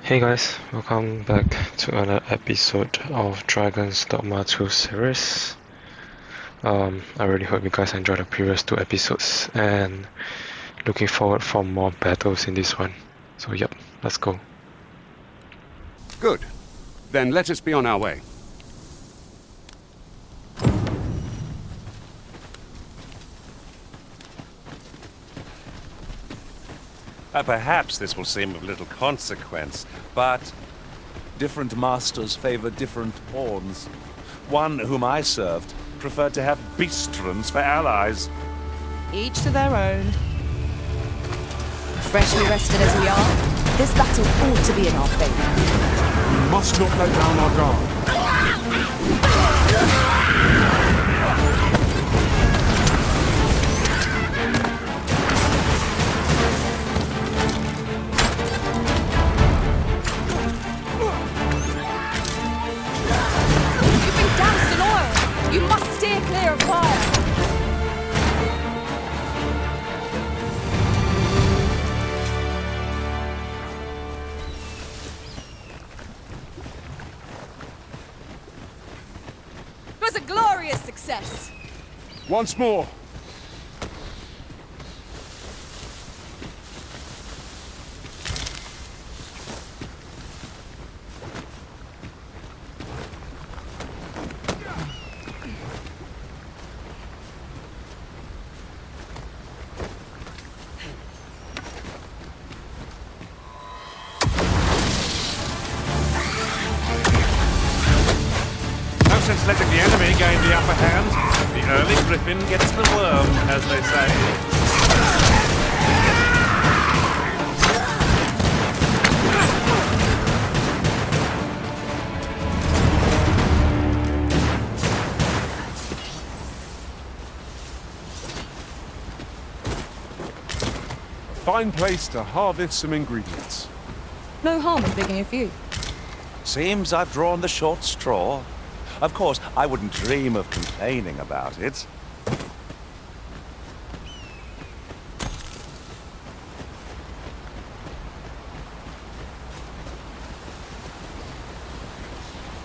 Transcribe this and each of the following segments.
Hey guys, welcome back to another episode of Dragon Dogma 2 series. I really hope you guys enjoyed the previous two episodes and looking forward for more battles in this one. So yep, let's go. Good. Then let us be on our way. Perhaps this will seem of little consequence, but Different masters favor different pawns. One whom I served preferred to have beastrons for allies. Each to their own. Freshly rested as we are, this battle ought to be in our favor. We must not let down our guard. You've been doused in oil! You must steer clear of fire! It was a glorious success! Once more. no sense letting the enemy gain the upper hand. The early griffin gets the worm, as they say. Fine place to harvest some ingredients. No harm in digging a few. Seems I've drawn the short straw. Of course, I wouldn't dream of complaining about it.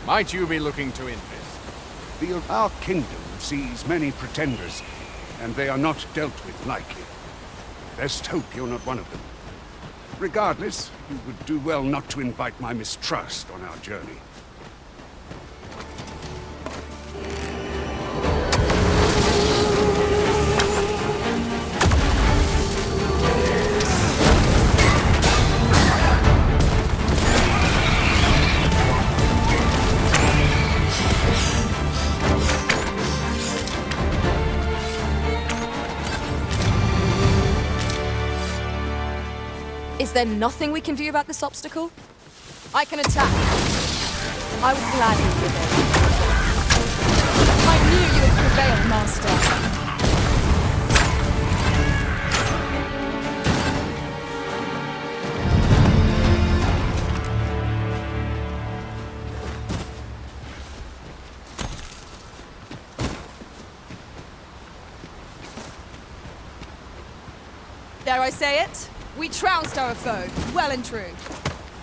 Might you be looking to invest? Our kingdom sees many pretenders, and they are not dealt with lightly. Best hope you're not one of them. Regardless, you would do well not to invite my mistrust on our journey. Is there nothing we can do about this obstacle? I can attack. I would gladly give it. I knew you would prevail, Master. Dare I say it? We trounced our foe, well and true.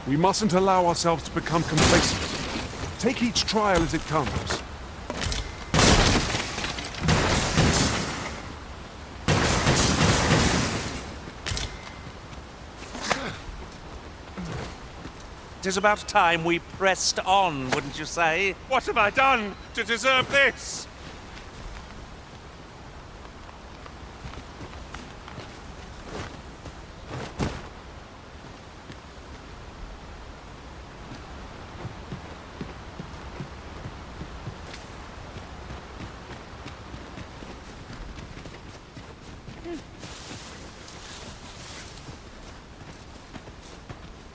We mustn't allow ourselves to become complacent. Take each trial as it comes. It is about time we pressed on, wouldn't you say? What have I done to deserve this?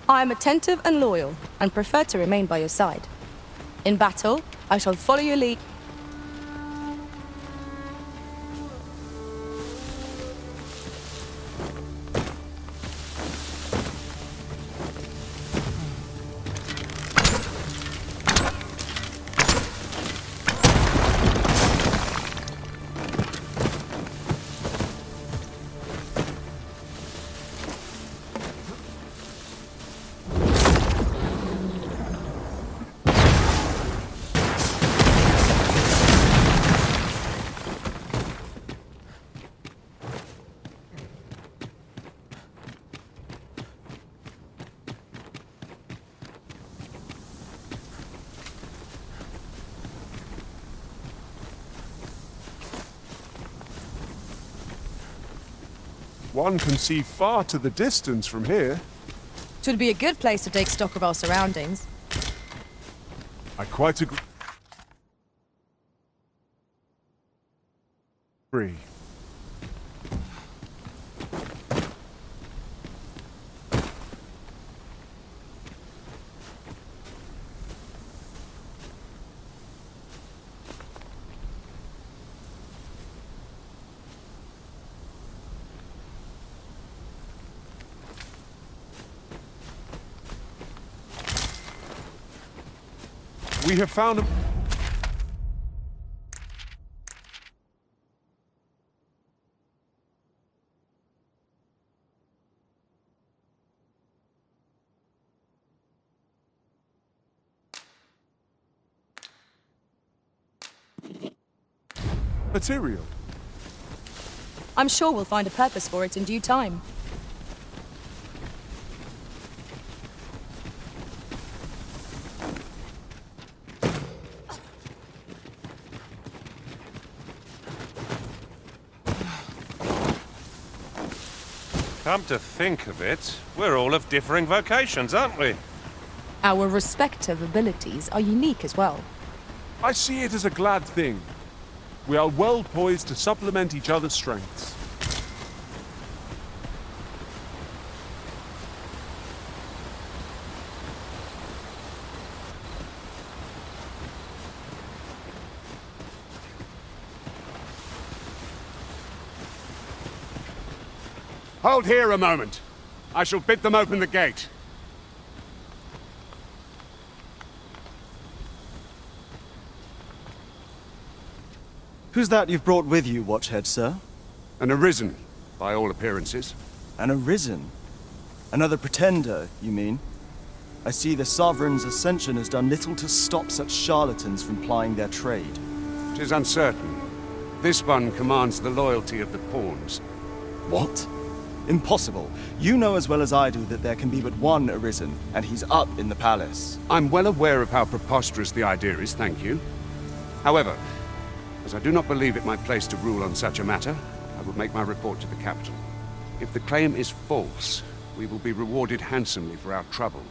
I am attentive and loyal, and prefer to remain by your side. In battle, I shall follow your lead. One can see far to the distance from here. Should be a good place to take stock of our surroundings. I quite agree. We have found a... material. I'm sure we'll find a purpose for it in due time. Come to think of it, we're all of differing vocations, aren't we? Our respective abilities are unique as well. I see it as a glad thing. We are well poised to supplement each other's strengths. Hold here a moment. I shall bid them open the gate. Who's that you've brought with you, Watchhead, sir? An Arisen, by all appearances. An Arisen? Another pretender, you mean? I see the Sovereign's ascension has done little to stop such charlatans from plying their trade. 'Tis uncertain. This one commands the loyalty of the pawns. What? Impossible. You know as well as I do that there can be but one Arisen, and he's up in the palace. I'm well aware of how preposterous the idea is, thank you. However, as I do not believe it my place to rule on such a matter, I will make my report to the capital. If the claim is false, we will be rewarded handsomely for our trouble.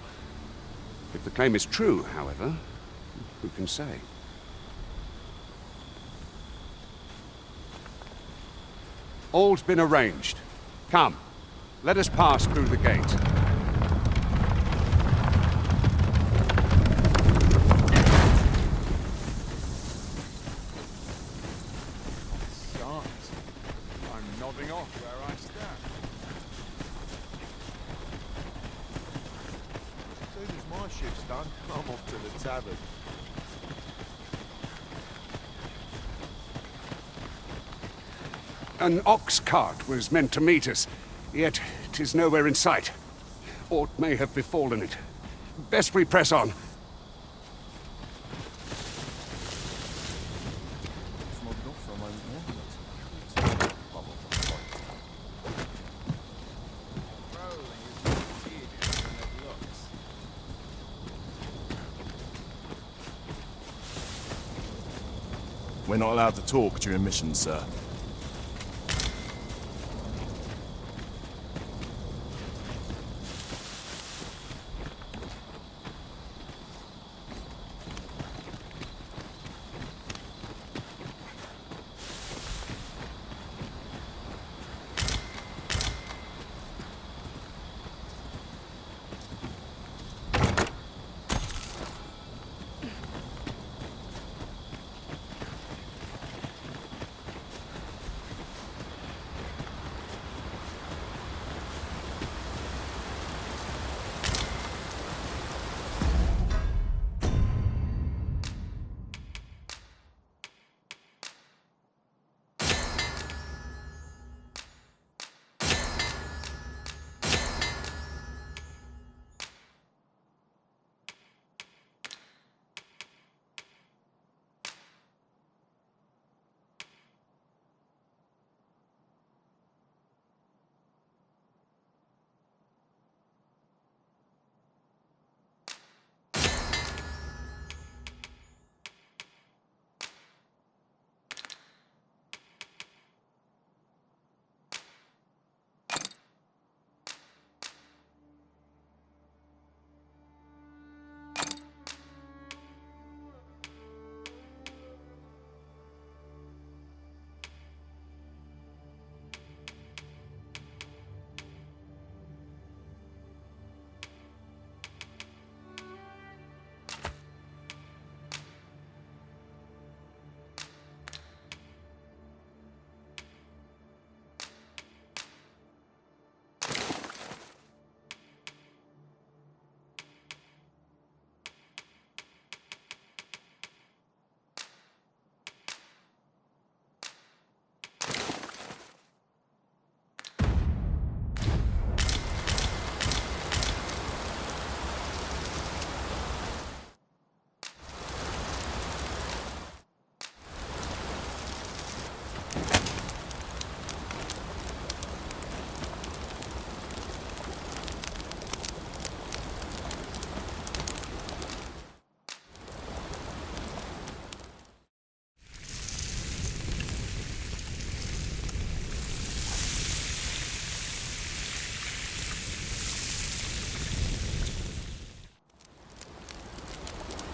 If the claim is true, however, who can say? All's been arranged. Come, let us pass through the gate. I'm nodding off where I stand. As soon as my shift's done, I'm off to the tavern. An Oxcart was meant to meet us, yet 'tis nowhere in sight. Aught may have befallen it. Best we press on. We're not allowed to talk during missions, sir.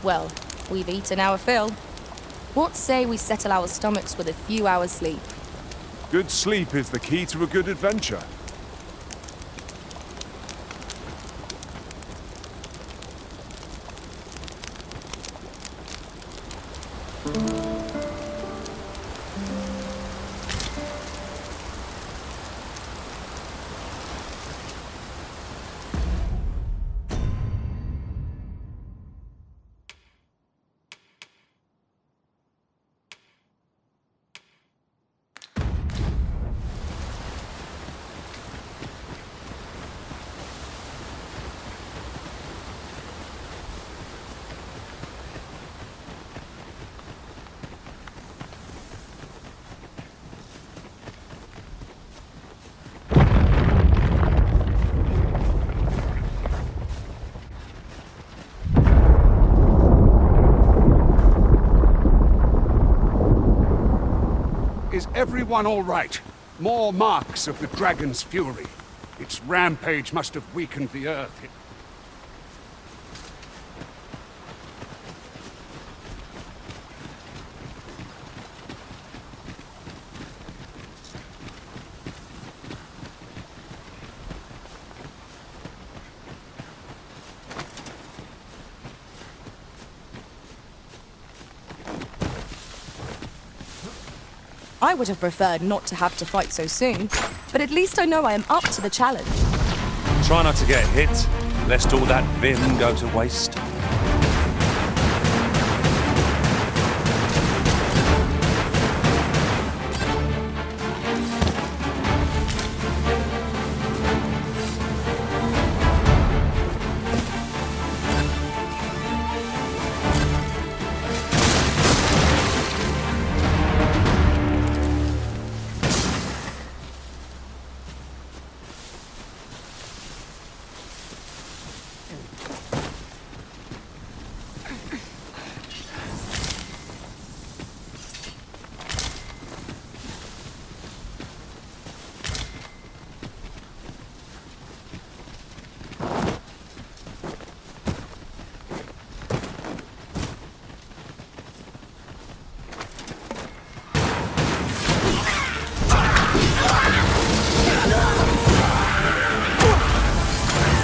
Well, we've eaten our fill. What say we settle our stomachs with a few hours' sleep? Good sleep is the key to a good adventure. Is everyone all right? More marks of the dragon's fury. Its rampage must have weakened the earth. I would have preferred not to have to fight so soon, but at least I know I am up to the challenge. Try not to get hit, lest all that vim go to waste.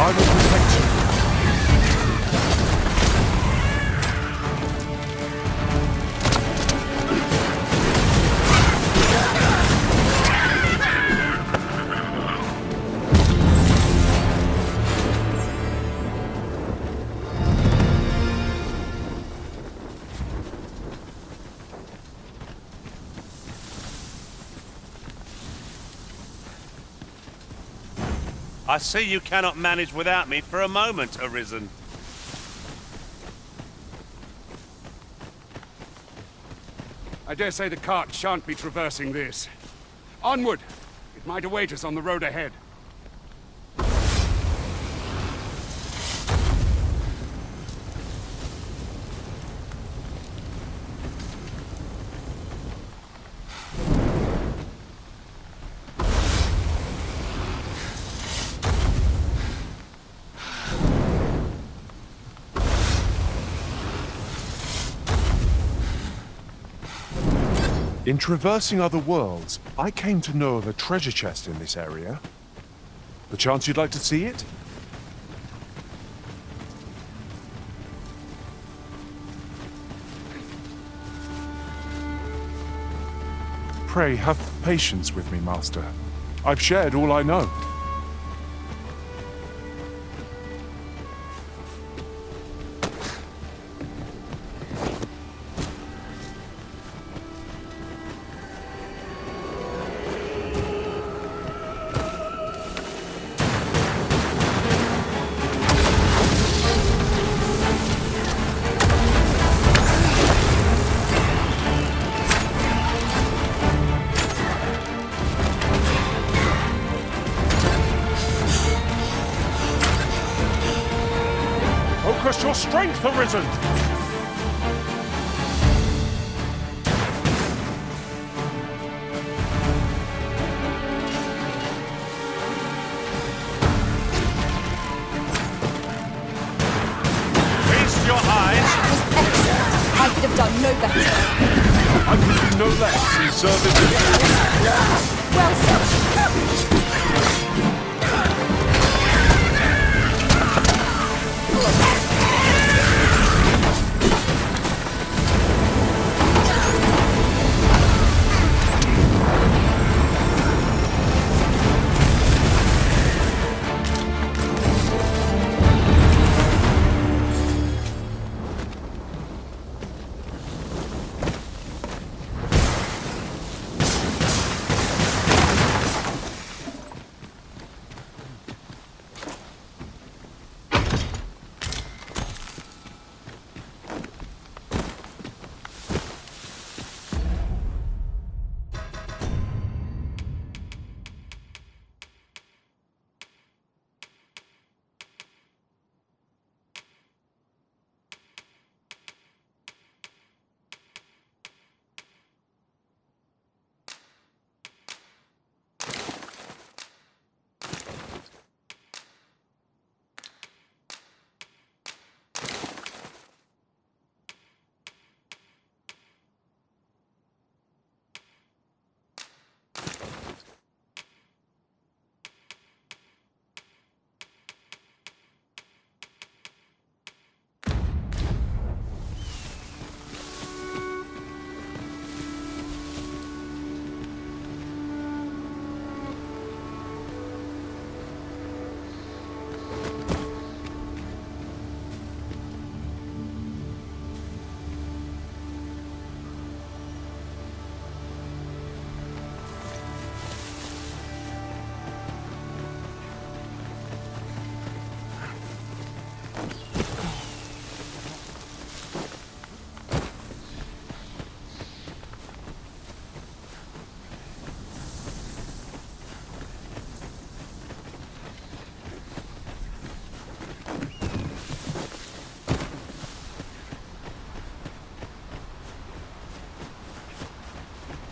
I will protect you. I see you cannot manage without me for a moment, Arisen. I dare say the cart shan't be traversing this. Onward! It might await us on the road ahead. In traversing other worlds, I came to know of a treasure chest in this area. Perchance you'd like to see it? Pray, have patience with me, Master. I've shared all I know. Focus your strength, Arisen! Feast your eyes! It was could have done no better. I could do no less in service of Well said.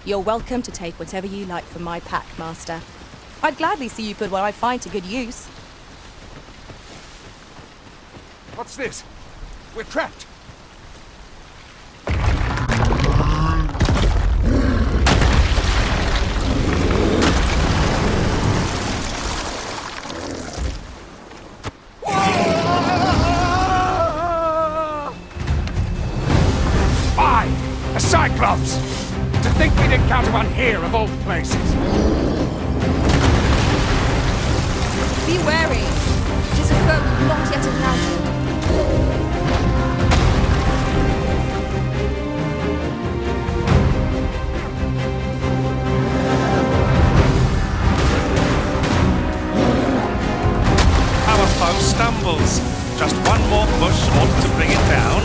You're welcome to take whatever you like from my pack, Master. I'd gladly see you put what I find to good use. What's this? We're trapped. Fine! A Cyclops! To think we'd encounter one here of all places! Be wary. It is a foe we've not yet encountered. Our foe stumbles. Just one more push ought to bring it down.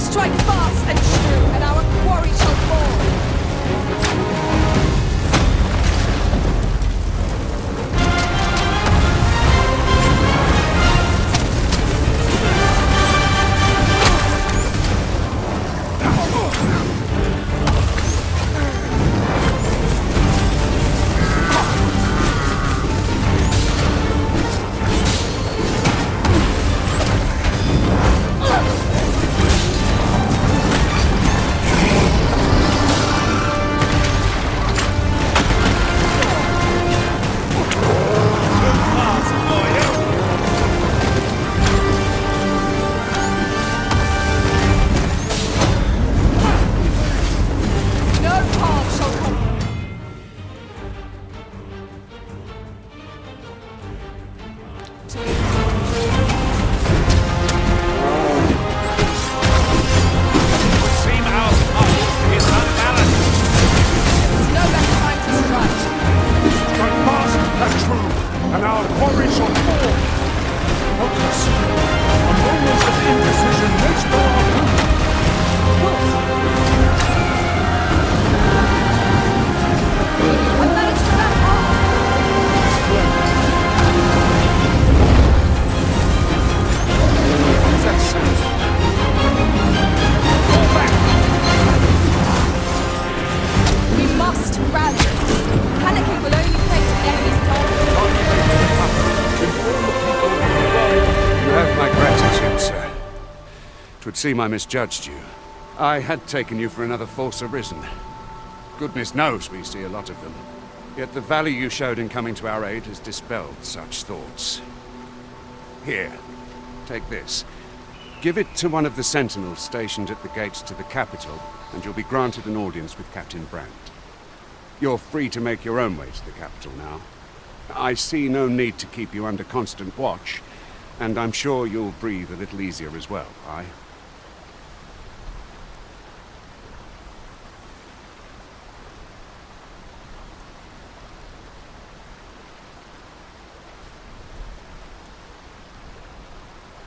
Strike fast and true, and our quarry shall fall. Seem I misjudged you. I had taken you for another false Arisen. Goodness knows we see a lot of them. Yet the valor you showed in coming to our aid has dispelled such thoughts. Here, take this. Give it to one of the sentinels stationed at the gates to the capital, and you'll be granted an audience with Captain Brandt. You're free to make your own way to the capital now. I see no need to keep you under constant watch, and I'm sure you'll breathe a little easier as well, aye?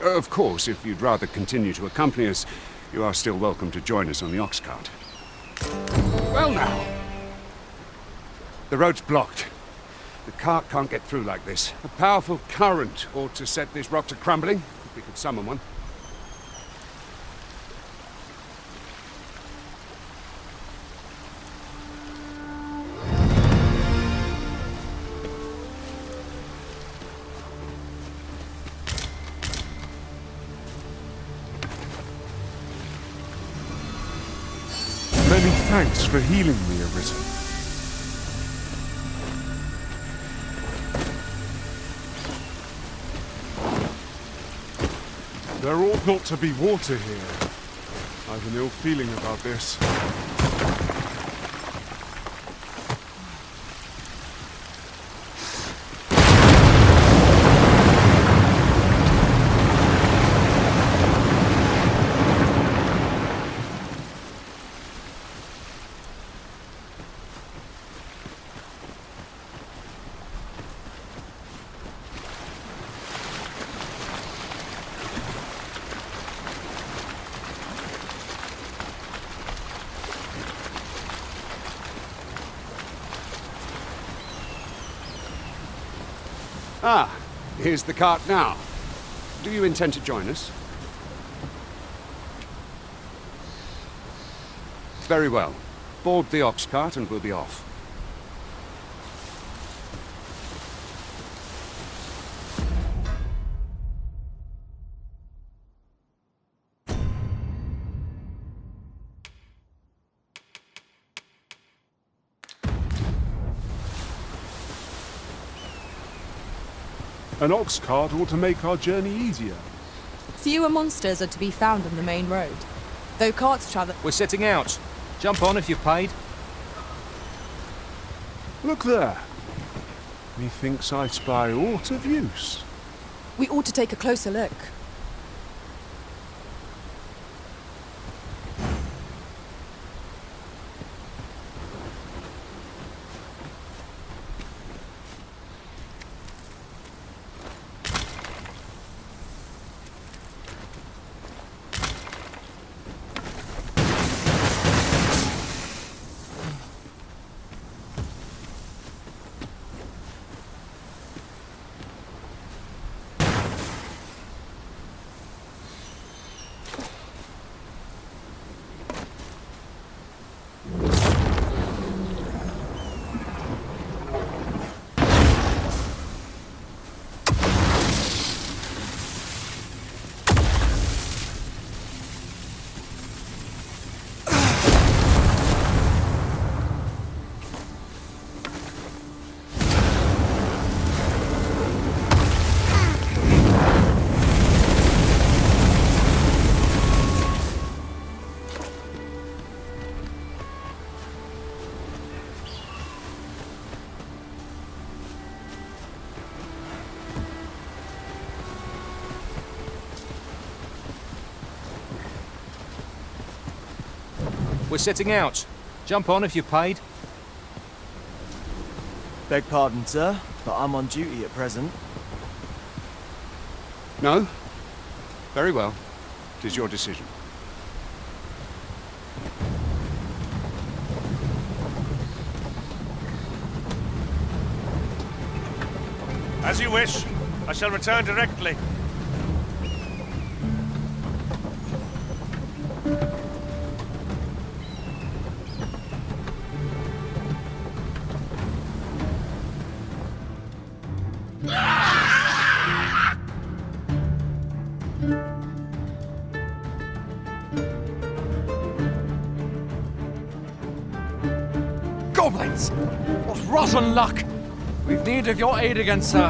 Of course, if you'd rather continue to accompany us, you are still welcome to join us on the Oxcart. Well now! The road's blocked. The cart can't get through like this. A powerful current ought to set this rock to crumbling, if we could summon one. Many thanks for healing me, Arisen. There ought not to be water here. I've an ill feeling about this. Ah, here's the cart now. Do you intend to join us? Very well. Board the Oxcart and we'll be off. An ox cart ought to make our journey easier. Fewer monsters are to be found on the main road, though carts travel. We're setting out. Jump on if you've paid. Look there. Methinks I spy aught of use. We ought to take a closer look. We're setting out. Jump on if you've paid. Beg pardon, sir, but I'm on duty at present. No? Very well. It is your decision. As you wish. I shall return directly. Goblins! What rotten luck! We've need of your aid again, sir.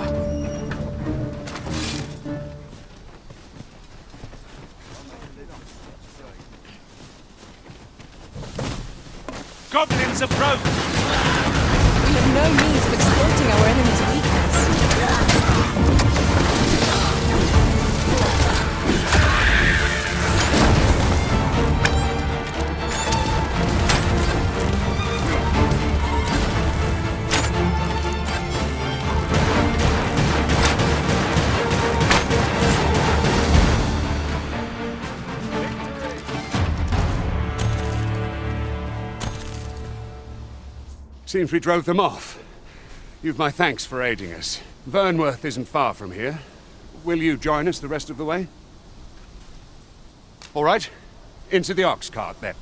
Goblins approach! We have no means of exploiting our enemy's weakness. Seems we drove them off. You've my thanks for aiding us. Vernworth isn't far from here. Will you join us the rest of the way? All right. Into the Oxcart, then.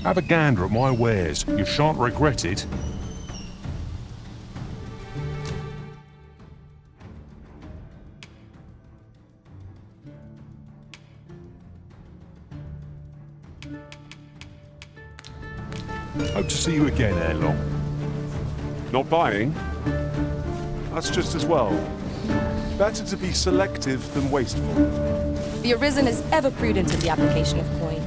Have a gander at my wares. You shan't regret it. Hope to see you again ere long. Not buying? That's just as well. Better to be selective than wasteful. The Arisen is ever prudent in the application of coin.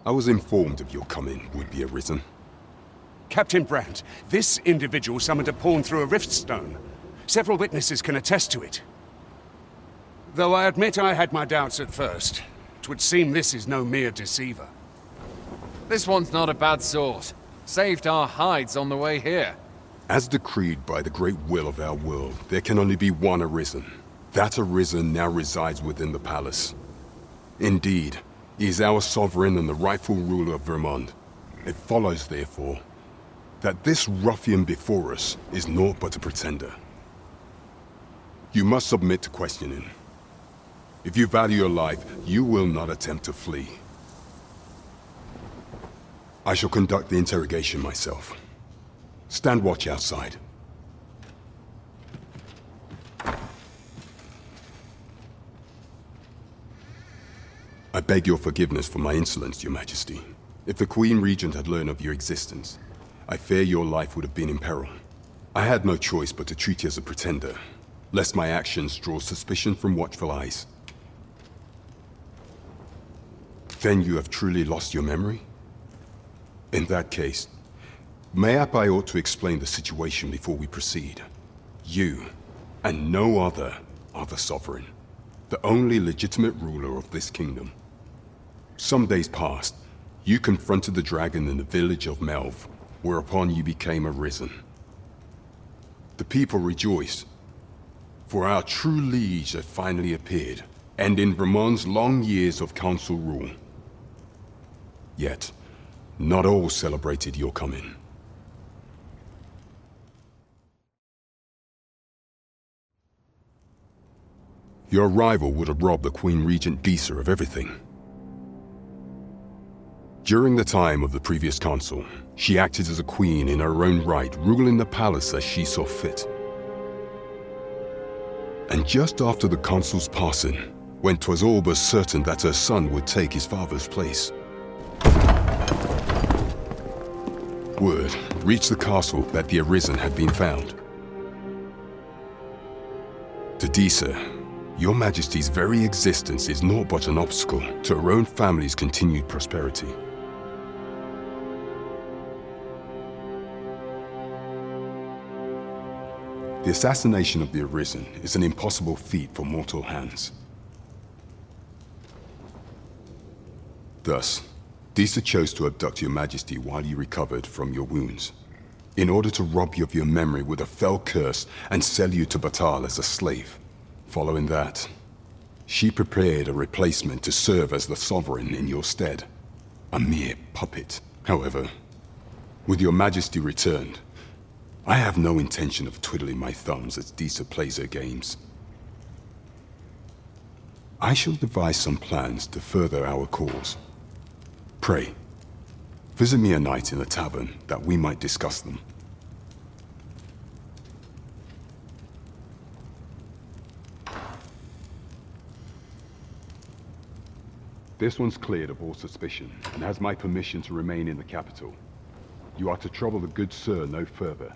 I was informed of your coming, would-be Arisen. Captain Brandt, this individual summoned a pawn through a rift stone. Several witnesses can attest to it. Though I admit I had my doubts at first, it would seem this is no mere deceiver. This one's not a bad sort. Saved our hides on the way here. As decreed by the great will of our world, there can only be one Arisen. That Arisen now resides within the palace. Indeed, he is our sovereign and the rightful ruler of Vermont. It follows, therefore, that this ruffian before us is naught but a pretender. You must submit to questioning. If you value your life, you will not attempt to flee. I shall conduct the interrogation myself. Stand watch outside. I beg your forgiveness for my insolence, Your Majesty. If the Queen Regent had learned of your existence, I fear your life would have been in peril. I had no choice but to treat you as a pretender, lest my actions draw suspicion from watchful eyes. Then you have truly lost your memory? In that case, mayhap I ought to explain the situation before we proceed. You, and no other, are the sovereign, the only legitimate ruler of this kingdom. Some days past, you confronted the dragon in the village of Melv, whereupon you became Arisen. The people rejoiced, for our true liege had finally appeared, ending Vermont's long years of council rule. Yet, not all celebrated your coming. Your arrival would have robbed the Queen Regent Disa of everything. During the time of the previous consul, she acted as a queen in her own right, ruling the palace as she saw fit. And just after the consul's passing, when 'twas all but certain that her son would take his father's place, word reached the castle that the Arisen had been found. To Disa, your Majesty's very existence is naught but an obstacle to her own family's continued prosperity. The assassination of the Arisen is an impossible feat for mortal hands. Thus, Disa chose to abduct your Majesty while you recovered from your wounds, in order to rob you of your memory with a fell curse and sell you to Batal as a slave. Following that, she prepared a replacement to serve as the sovereign in your stead. A mere puppet. However, with your Majesty returned, I have no intention of twiddling my thumbs as Disa plays her games. I shall devise some plans to further our cause. Pray, visit me a night in the tavern that we might discuss them. This one's cleared of all suspicion and has my permission to remain in the capital. You are to trouble the good sir no further.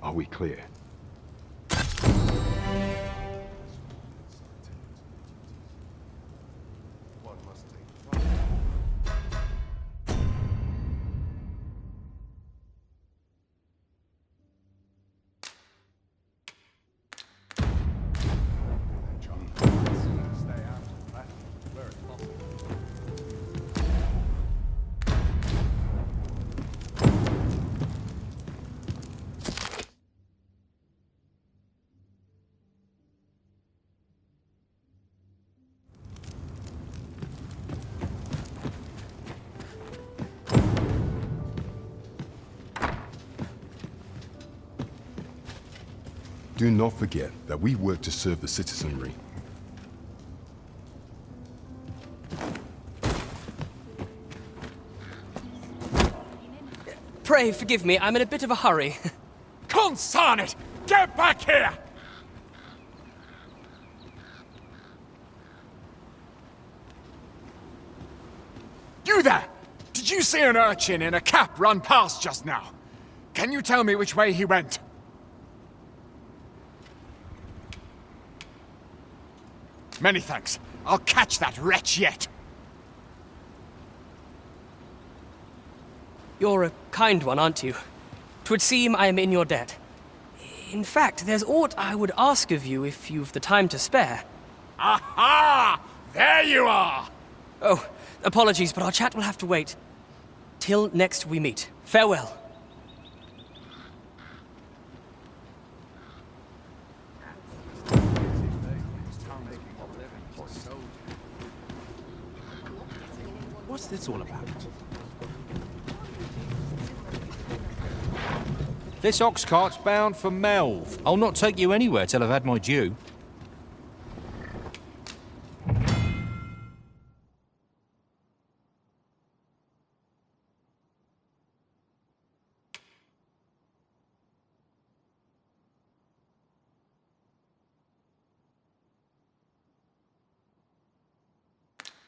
Are we clear? Do not forget that we work to serve the citizenry. Pray forgive me, I'm in a bit of a hurry. Consign it! Get back here! You there! Did you see an urchin in a cap run past just now? Can you tell me which way he went? Many thanks. I'll catch that wretch yet. You're a kind one, aren't you? 'Twould seem I am in your debt. In fact, there's aught I would ask of you if you've the time to spare. Aha! There you are! Oh, apologies, but our chat will have to wait. Till next we meet. Farewell. What's this all about? This Oxcart's bound for Melve. I'll not take you anywhere till I've had my due.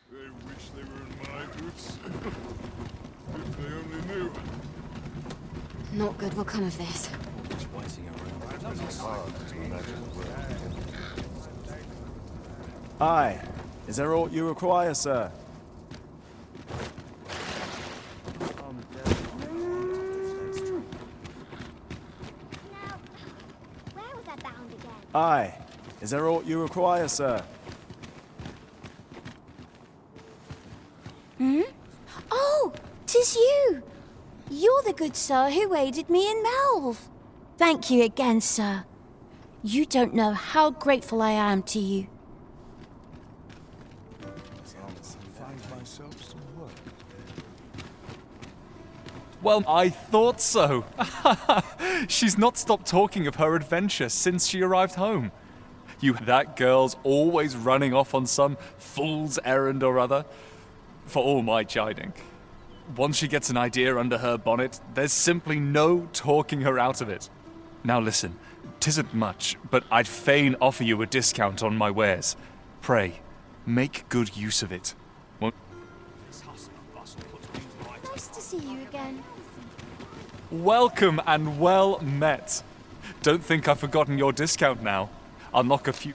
They wish they were in my boots. If they only knew. Not good will come of this. Aye. Is there aught you require, sir? Aye. Is there aught you require, sir? Hmm? Oh, 'tis you! You're the good sir who aided me in Melve. Thank you again, sir. You don't know how grateful I am to you. Well, I thought so. She's not stopped talking of her adventure since she arrived home. That girl's always running off on some fool's errand or other, for all my chiding. once she gets an idea under her bonnet, there's simply no talking her out of it. Now listen, 'tisn't much, but I'd fain offer you a discount on my wares. Pray, make good use of it. Nice to see you again. Welcome and well met. Don't think I've forgotten your discount now. I'll knock a few...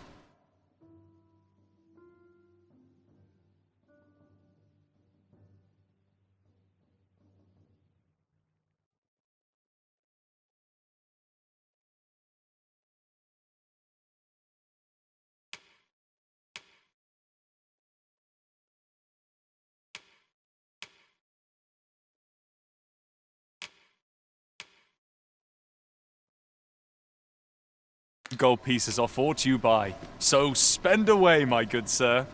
gold pieces off aught you buy. So spend away, my good sir.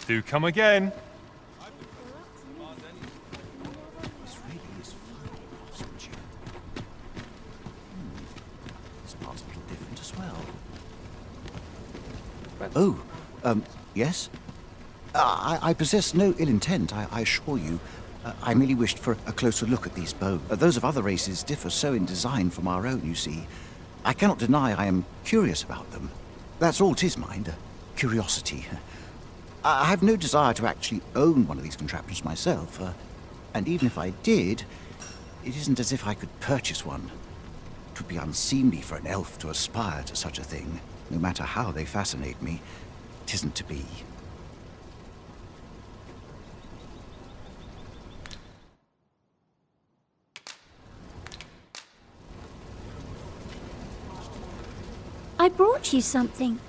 Do come again. Oh, yes? I possess no ill intent, I assure you. I merely wished for a closer look at these bows. Those of other races differ so in design from our own, you see. I cannot deny I am curious about them. That's all 'tis, mind, curiosity. I have no desire to actually own one of these contraptions myself, and even if I did, it isn't as if I could purchase one. It would be unseemly for an elf to aspire to such a thing. No matter how they fascinate me, it isn't to be. I brought you something.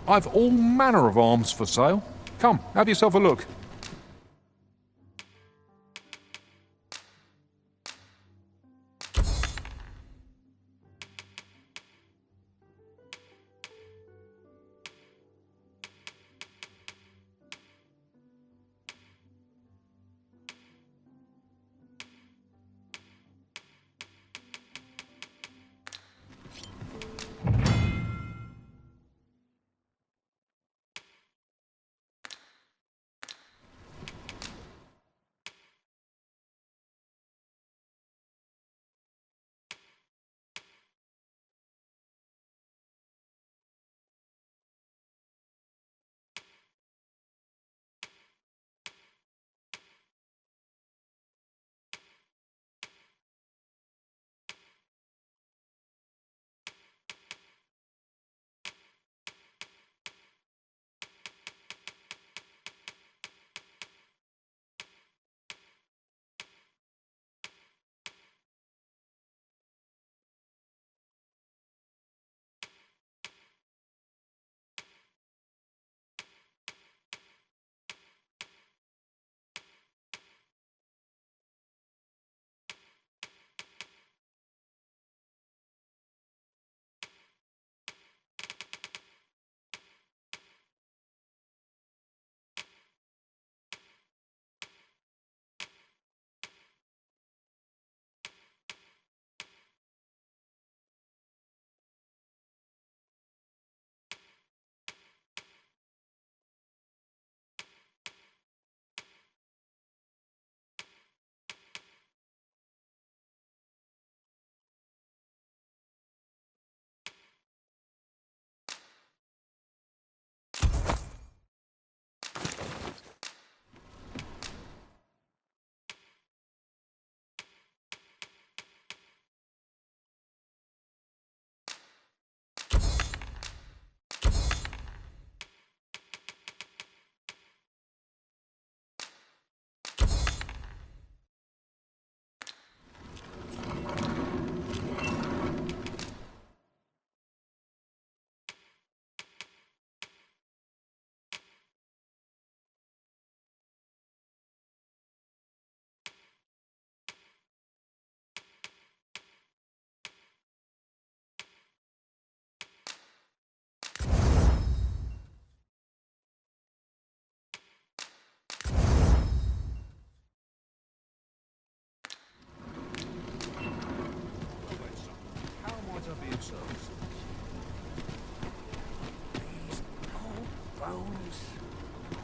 I've all manner of arms for sale. Come, have yourself a look.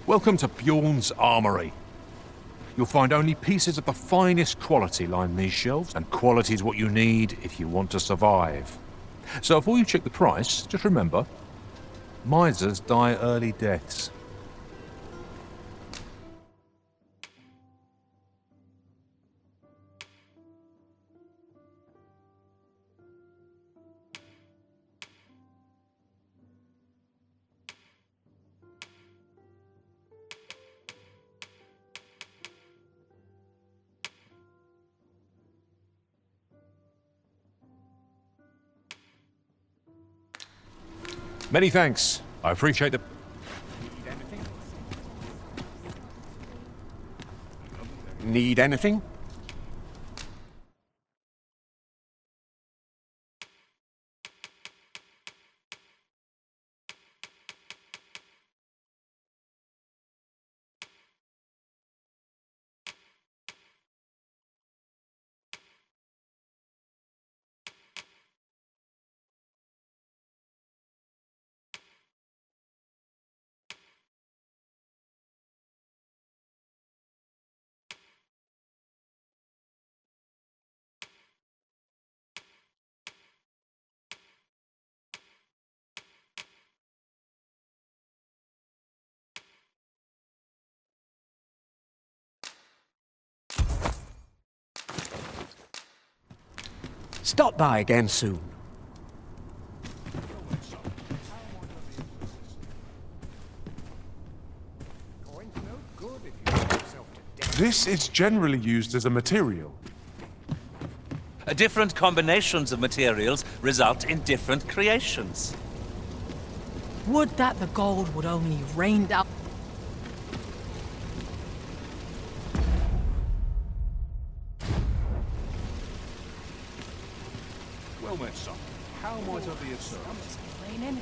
Welcome to Bjorn's Armory. You'll find only pieces of the finest quality line these shelves, and quality is what you need if you want to survive. So before you check the price, just remember, misers die early deaths. Many thanks. I appreciate the... Need anything? Stop by again soon. This is generally used as a material. Different combinations of materials result in different creations. Would that the gold would only rain down. Well met, son. How might I be of service? Complaining.